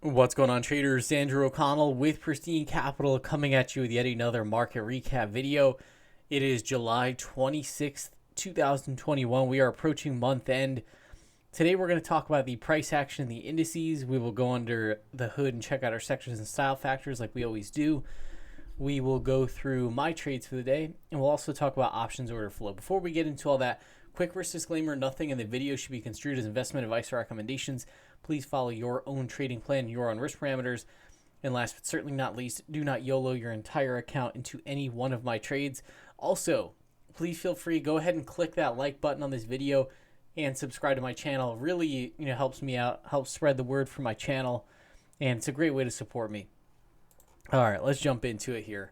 What's going on, traders? Andrew O'Connell with Pristine Capital coming at you with yet another market recap video. It is July 26th, 2021. We are approaching month end. Today we're going to talk about the price action in the indices. We will go under the hood and check out our sectors and style factors like we always do. We will go through my trades for the day, and we'll also talk about options order flow. Before we get into all that, quick risk disclaimer: nothing in the video should be construed as investment advice or recommendations. Please follow your own trading plan and your own risk parameters. And last but certainly not least, do not YOLO your entire account into any one of my trades. Also, please feel free, go ahead and click that like button on this video and subscribe to my channel. It really, helps me out, helps spread the word for my channel, and it's a great way to support me. All right, let's jump into it here.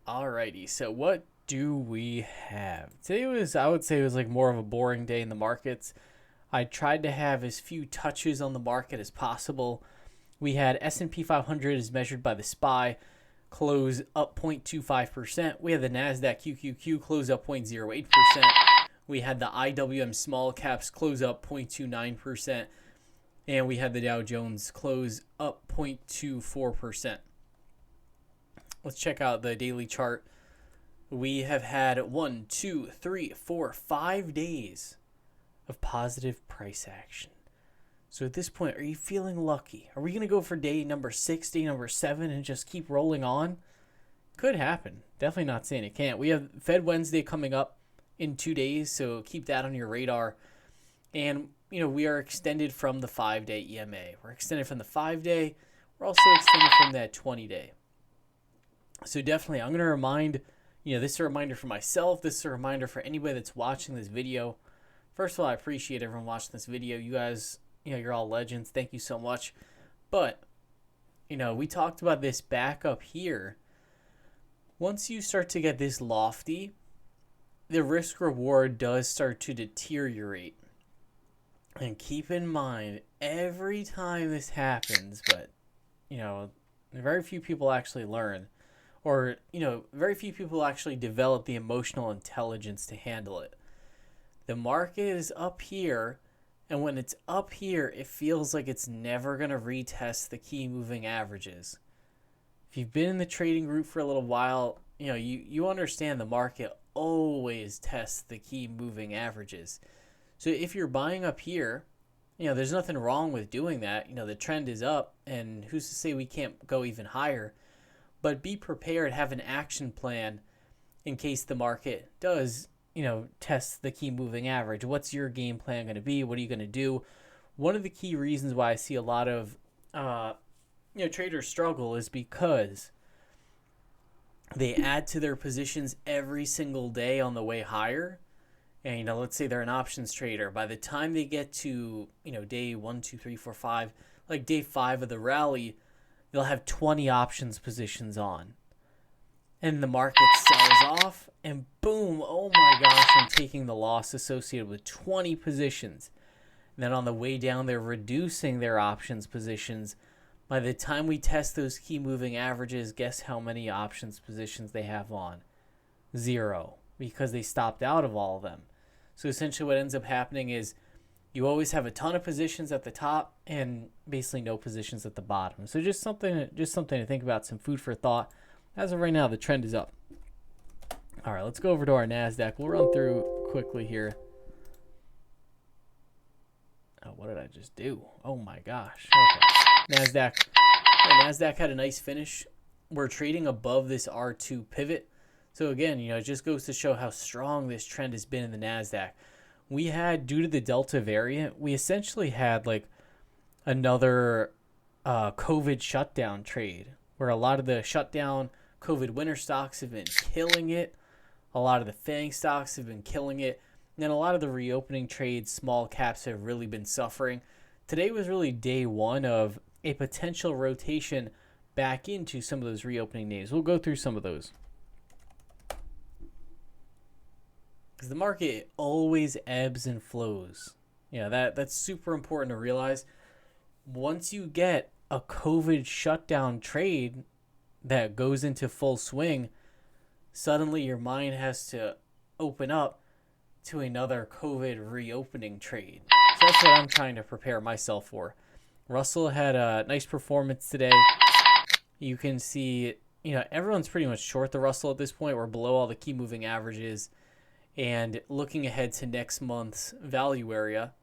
Alrighty, so what do we have? Today I would say, like more of a boring day in the markets. I tried to have as few touches on the market as possible. We had S&P 500 as measured by the SPY close up 0.25%. We had the NASDAQ QQQ close up 0.08%. We had the IWM small caps close up 0.29%. And we had the Dow Jones close up 0.24%. Let's check out the daily chart. We have had 5 days of positive price action. So at this point, are you feeling lucky? Are we going to go for day number 6, day number 7, and just keep rolling on? Could happen. Definitely not saying it can't. We have Fed Wednesday coming up in 2 days, so keep that on your radar. And we are extended from the 5-day EMA. We're extended from the 5-day. We're also extended from that 20-day. So definitely, I'm going to remind, this is a reminder for myself. This is a reminder for anybody that's watching this video. First of all, I appreciate everyone watching this video. You guys, you're all legends. Thank you so much. But, we talked about this back up here. Once you start to get this lofty, the risk reward does start to deteriorate. And keep in mind, every time this happens, but, very few people actually learn, or, very few people actually develop the emotional intelligence to handle it. The market is up here, and when it's up here, it feels like it's never going to retest the key moving averages. If you've been in the trading group for a little while, you understand the market always tests the key moving averages. So if you're buying up here, there's nothing wrong with doing that. The trend is up, and who's to say we can't go even higher? But be prepared, have an action plan in case the market does, test the key moving average. What's your game plan going to be? What are you going to do? One of the key reasons why I see a lot of, traders struggle is because they add to their positions every single day on the way higher. And, let's say they're an options trader. By the time they get to, day 1, 2, 3, 4, 5, like day 5 of the rally, they'll have 20 options positions on. And the market sells off, and boom, oh my gosh, I'm taking the loss associated with 20 positions. And then on the way down, they're reducing their options positions. By the time we test those key moving averages, guess how many options positions they have on? 0, because they stopped out of all of them. So essentially what ends up happening is you always have a ton of positions at the top and basically no positions at the bottom. So just something to think about, some food for thought. As of right now, the trend is up. All right, let's go over to our NASDAQ. We'll run through quickly here. Oh, what did I just do? Oh my gosh. Okay. NASDAQ had a nice finish. We're trading above this R2 pivot. So again, it just goes to show how strong this trend has been in the NASDAQ. We had, due to the Delta variant, we essentially had like another COVID shutdown trade where a lot of the shutdown COVID winter stocks have been killing it. A lot of the FANG stocks have been killing it. And then a lot of the reopening trades, small caps, have really been suffering. Today was really day 1 of a potential rotation back into some of those reopening names. We'll go through some of those. Because the market always ebbs and flows. That's super important to realize. Once you get a COVID shutdown trade that goes into full swing, suddenly your mind has to open up to another COVID reopening trade. So that's what I'm trying to prepare myself for. Russell had a nice performance today. You can see, everyone's pretty much short the Russell at this point. We're below all the key moving averages. And looking ahead to next month's value area,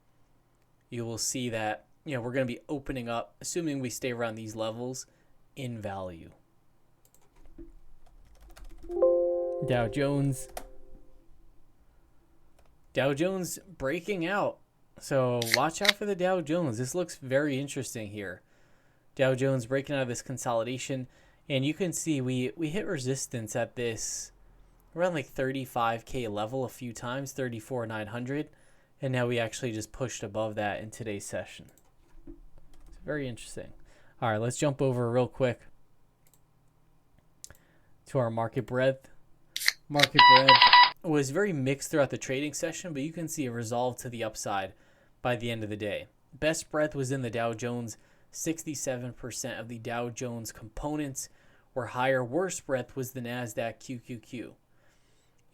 you will see that, we're going to be opening up, assuming we stay around these levels, in value. Dow Jones breaking out. So watch out for the Dow Jones. This looks very interesting here. Dow Jones breaking out of this consolidation. And you can see we hit resistance at this around like 35K level a few times, 34,900. And now we actually just pushed above that in today's session. It's very interesting. All right, let's jump over real quick to our market breadth. Market breadth was very mixed throughout the trading session, but you can see it resolved to the upside by the end of the day. Best breadth was in the Dow Jones. 67% of the Dow Jones components were higher. Worst breadth was the NASDAQ QQQ.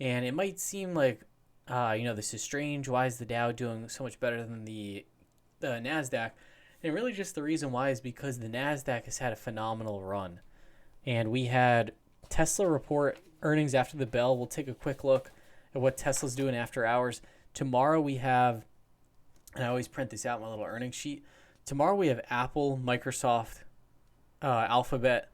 And it might seem like, this is strange. Why is the Dow doing so much better than the NASDAQ? And really just the reason why is because the NASDAQ has had a phenomenal run. And we had Tesla report earnings after the bell. We'll take a quick look at what Tesla's doing after hours. Tomorrow we have, and I always print this out in my little earnings sheet. Tomorrow we have Apple, Microsoft, Alphabet,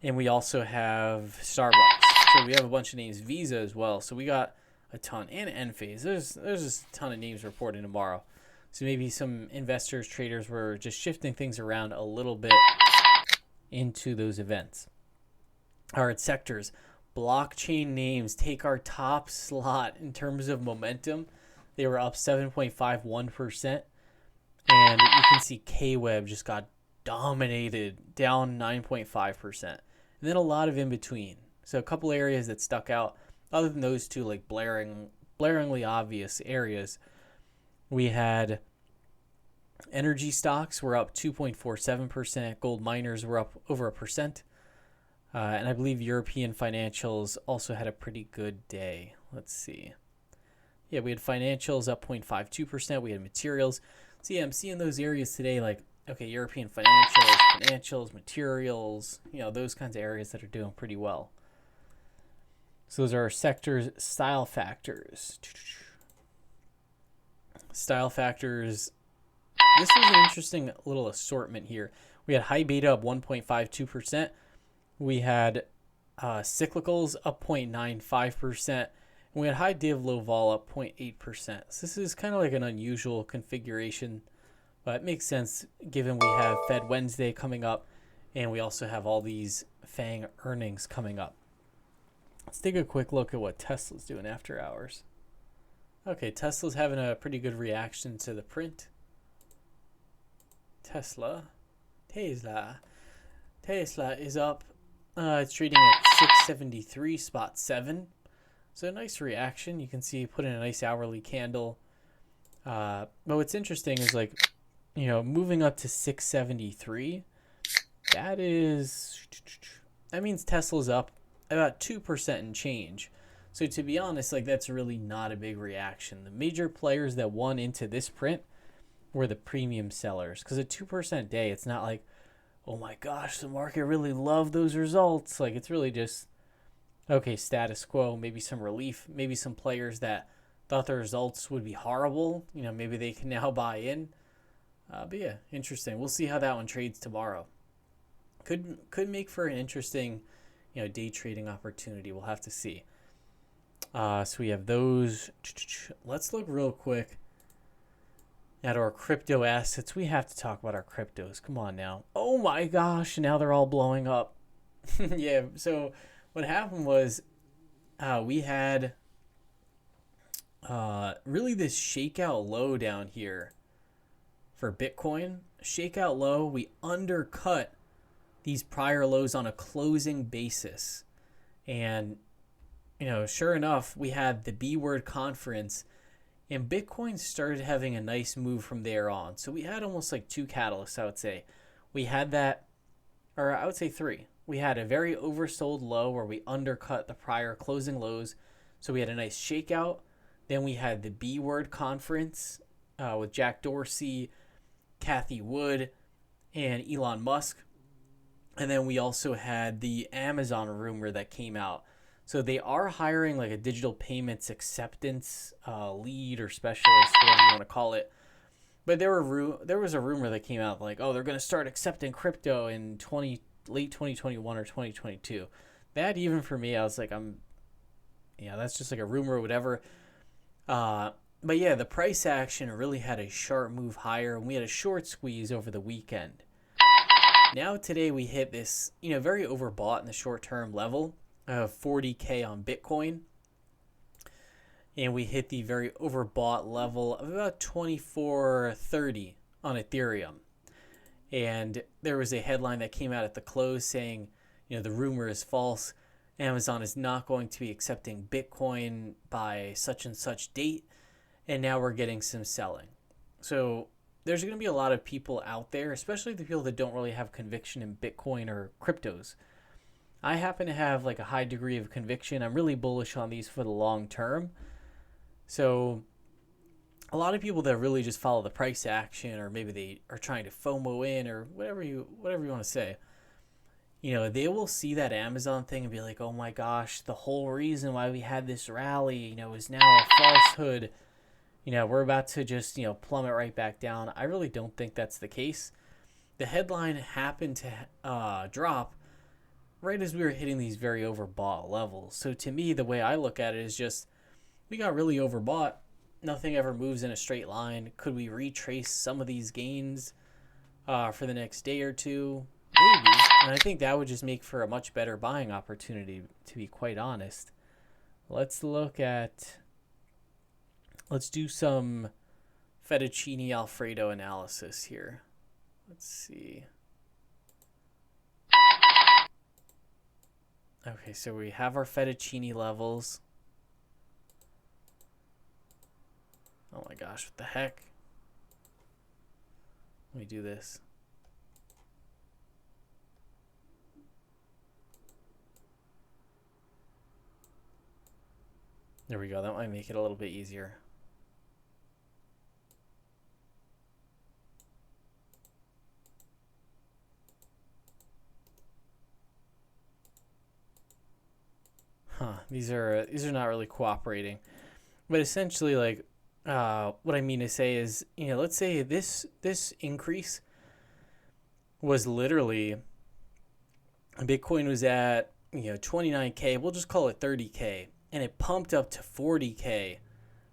and we also have Starbucks. So we have a bunch of names, Visa as well. So we got a ton, and Enphase. There's just a ton of names reporting tomorrow. So maybe some investors, traders were just shifting things around a little bit into those events. All right, sectors. Blockchain names take our top slot in terms of momentum. They were up 7.51%. And you can see K-Web just got dominated, down 9.5%. And then a lot of in between. So a couple areas that stuck out. Other than those two, like blaringly obvious areas, we had energy stocks were up 2.47%. Gold miners were up over 1%. And I believe European financials also had a pretty good day. Let's see. Yeah, we had financials up 0.52%. We had materials. So yeah, I'm seeing those areas today, like, okay, European financials, materials, those kinds of areas that are doing pretty well. So those are our sectors. Style factors. Style factors. This was an interesting little assortment here. We had high beta up 1.52%. We had cyclicals up 0.95%. And we had high div, low vol up 0.8%. So this is kind of like an unusual configuration, but it makes sense given we have Fed Wednesday coming up, and we also have all these FANG earnings coming up. Let's take a quick look at what Tesla's doing after hours. Okay, Tesla's having a pretty good reaction to the print. Tesla is up. It's trading at 673.7. So a nice reaction. You can see put in a nice hourly candle. But what's interesting is moving up to 673. That means Tesla's up about 2% and change. So to be honest, that's really not a big reaction. The major players that won into this print were the premium sellers. Because a 2% day, it's not like, oh my gosh, the market really loved those results. It's really just, okay, status quo, maybe some relief, maybe some players that thought the results would be horrible. Maybe they can now buy in. But yeah, interesting. We'll see how that one trades tomorrow. Could make for an interesting, day trading opportunity. We'll have to see. So we have those. Let's look real quick at our crypto assets. We have to talk about our cryptos. Come on now. Oh my gosh, now they're all blowing up. Yeah, so what happened was we had really this shakeout low down here for Bitcoin. Shakeout low, we undercut these prior lows on a closing basis. And, sure enough, we had the B word conference, and Bitcoin started having a nice move from there on. So we had almost like two catalysts, I would say. We had that, or I would say three. We had a very oversold low where we undercut the prior closing lows. So we had a nice shakeout. Then we had the B word conference with Jack Dorsey, Kathy Wood, and Elon Musk. And then we also had the Amazon rumor that came out. So they are hiring like a digital payments acceptance lead or specialist, whatever you want to call it. But there was a rumor that came out like, oh, they're going to start accepting crypto in late 2021 or 2022. That even for me, I was like, yeah, that's just like a rumor or whatever. But yeah, the price action really had a sharp move higher, and we had a short squeeze over the weekend. Now today we hit this, very overbought in the short-term level of 40K on Bitcoin. And we hit the very overbought level of about 2430 on Ethereum. And there was a headline that came out at the close saying, the rumor is false. Amazon is not going to be accepting Bitcoin by such and such date. And now we're getting some selling. So there's going to be a lot of people out there, especially the people that don't really have conviction in Bitcoin or cryptos. I happen to have like a high degree of conviction. I'm really bullish on these for the long term. So a lot of people that really just follow the price action, or maybe they are trying to FOMO in, or whatever you want to say, they will see that Amazon thing and be like, oh my gosh, the whole reason why we had this rally, is now a falsehood. We're about to just, plummet right back down. I really don't think that's the case. The headline happened to drop right as we were hitting these very overbought levels. So to me, the way I look at it is just, we got really overbought. Nothing ever moves in a straight line. Could we retrace some of these gains for the next day or two? Maybe. And I think that would just make for a much better buying opportunity, to be quite honest. Let's do some fettuccine Alfredo analysis here. Let's see. Okay, so we have our fettuccine levels. Oh my gosh, what the heck? Let me do this. There we go. That might make it a little bit easier. These are not really cooperating. But essentially, like, what I mean to say is, let's say this increase was literally, Bitcoin was at, 29K. We'll just call it 30K. And it pumped up to 40K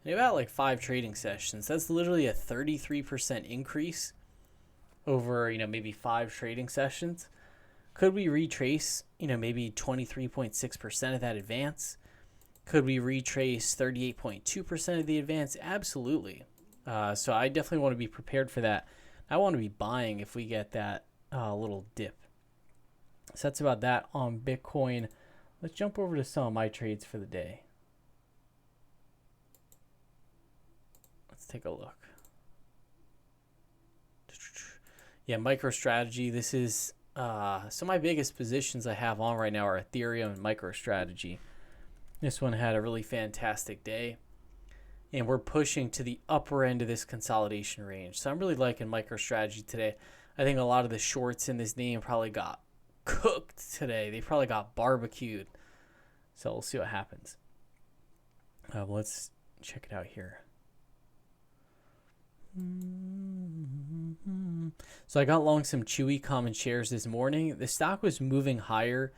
in about like 5 trading sessions. That's literally a 33% increase over, maybe 5 trading sessions. Could we retrace, maybe 23.6% of that advance? Could we retrace 38.2% of the advance? Absolutely. So I definitely want to be prepared for that. I want to be buying if we get that little dip. So that's about that on Bitcoin. Let's jump over to some of my trades for the day. Let's take a look. Yeah, MicroStrategy. This is so my biggest positions I have on right now are Ethereum and MicroStrategy. This one had a really fantastic day, and we're pushing to the upper end of this consolidation range. So I'm really liking MicroStrategy today. I think a lot of the shorts in this name probably got cooked today. They probably got barbecued. So we'll see what happens. Let's check it out here. So I got long some Chewy common shares this morning. The stock was moving higher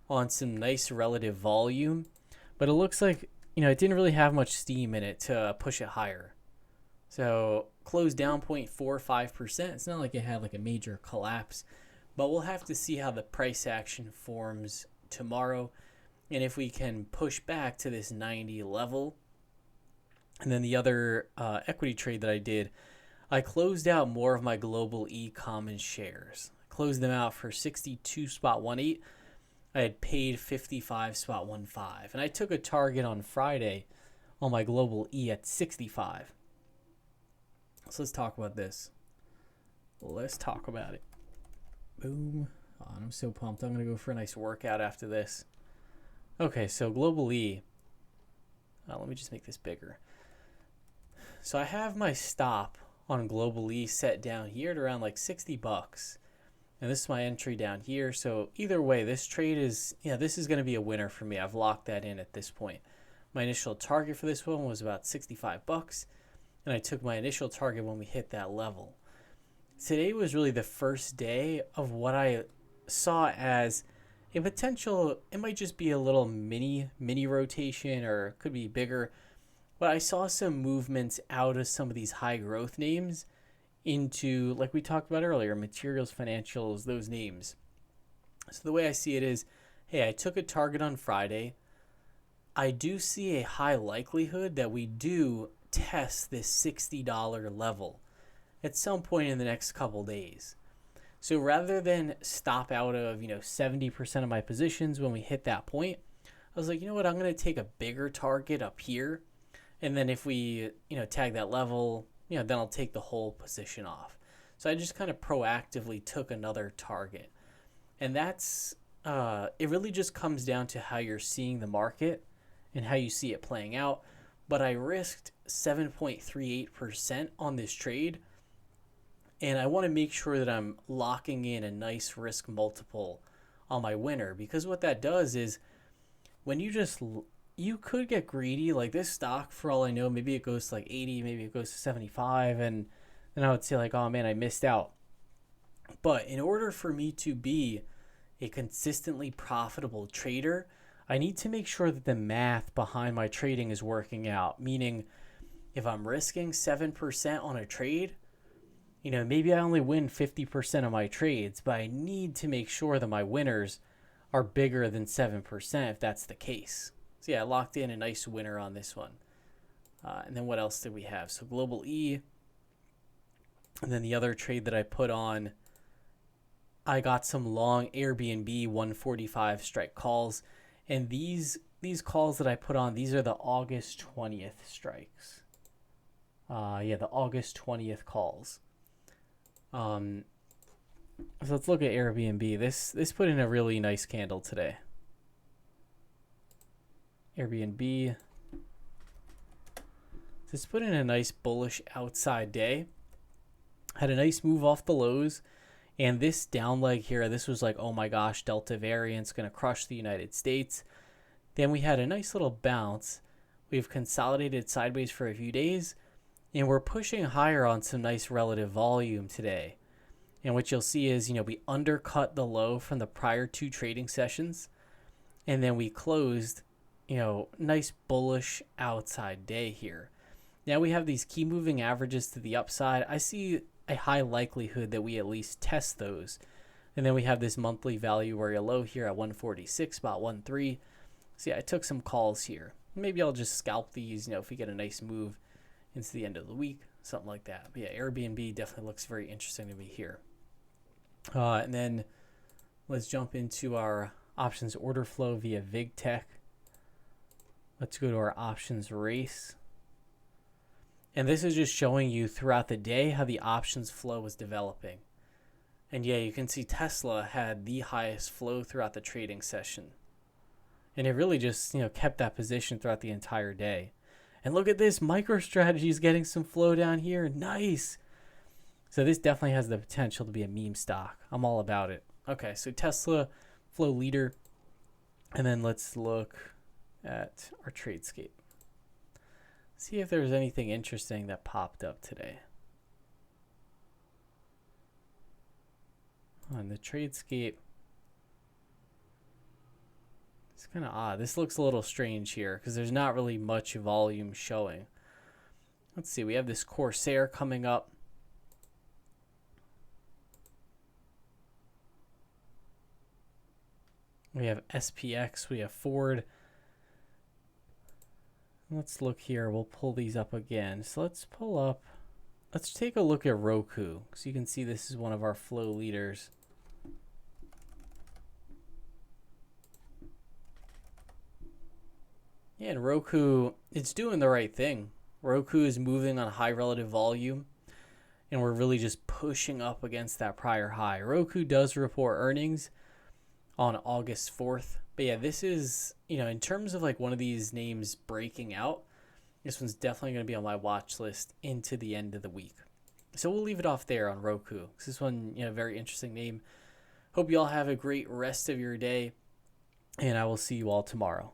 on some nice relative volume, but it looks like, it didn't really have much steam in it to push it higher. So closed down 0.45%. It's not like it had like a major collapse, but we'll have to see how the price action forms tomorrow and if we can push back to this 90 level. And then the other equity trade that I did, I closed out more of my global e-common shares. I closed them out for 62.18. I had paid 55.15. And I took a target on Friday on my global E at 65. So let's talk about this. Let's talk about it. Boom. Oh, I'm so pumped. I'm going to go for a nice workout after this. Okay, so global E. Let me just make this bigger. So I have my stop on global E set down here at around like $60. And this is my entry down here. So either way, this trade is, this is going to be a winner for me. I've locked that in at this point. My initial target for this one was about 65 bucks. And I took my initial target when we hit that level. Today was really the first day of what I saw as a potential, it might just be a little mini rotation, or it could be bigger. But I saw some movements out of some of these high growth names into, like we talked about earlier, materials, financials, those names. So the way I see it is, hey, I took a target on Friday. I do see a high likelihood that we do test this $60 level at some point in the next couple days. So rather than stop out of, 70% of my positions when we hit that point, I was like, you know what, I'm going to take a bigger target up here. And then if we, tag that level, then I'll take the whole position off. So I just kind of proactively took another target. And that's, it really just comes down to how you're seeing the market and how you see it playing out. But I risked 7.38% on this trade. And I want to make sure that I'm locking in a nice risk multiple on my winner. Because what that does is when you could get greedy, like this stock, for all I know, maybe it goes to like 80, maybe it goes to 75, and then I would say like, oh man, I missed out. But in order for me to be a consistently profitable trader, I need to make sure that the math behind my trading is working out. Meaning, if I'm risking 7% on a trade, maybe I only win 50% of my trades, but I need to make sure that my winners are bigger than 7% if that's the case. So yeah, I locked in a nice winner on this one. And then what else did we have? So Global E. And then the other trade that I put on, I got some long Airbnb 145 strike calls. And these calls that I put on, these are the August 20th strikes. The August 20th calls. So let's look at Airbnb. This put in a really nice candle today. Airbnb. This put in a nice bullish outside day. Had a nice move off the lows. And this down leg here, this was like, oh my gosh, Delta variant's going to crush the United States. Then we had a nice little bounce. We've consolidated sideways for a few days. And we're pushing higher on some nice relative volume today. And what you'll see is, we undercut the low from the prior two trading sessions. And then we closed, nice bullish outside day here. Now we have these key moving averages to the upside. I see a high likelihood that we at least test those. And then we have this monthly value area low here at 146, about 1.3. So yeah, I took some calls here. Maybe I'll just scalp these, if we get a nice move into the end of the week, something like that. But yeah, Airbnb definitely looks very interesting to me here. And then let's jump into our options order flow via VigTech. Let's go to our options race. And this is just showing you throughout the day how the options flow was developing. And yeah, you can see Tesla had the highest flow throughout the trading session. And it really just, kept that position throughout the entire day. And look at this, MicroStrategy is getting some flow down here. Nice. So this definitely has the potential to be a meme stock. I'm all about it. Okay, so Tesla, flow leader. And then let's look at our TradeScape. See if there's anything interesting that popped up today. On the TradeScape, it's kind of odd. This looks a little strange here because there's not really much volume showing. Let's see, we have this Corsair coming up. We have SPX, we have Ford. Let's look here. We'll pull these up again. So let's take a look at Roku. So you can see this is one of our flow leaders. Yeah, and Roku, it's doing the right thing. Roku is moving on high relative volume, and we're really just pushing up against that prior high. Roku does report earnings on August 4th. But yeah, this is, in terms of like one of these names breaking out, this one's definitely going to be on my watch list into the end of the week. So we'll leave it off there on Roku. This one, very interesting name. Hope you all have a great rest of your day, and I will see you all tomorrow.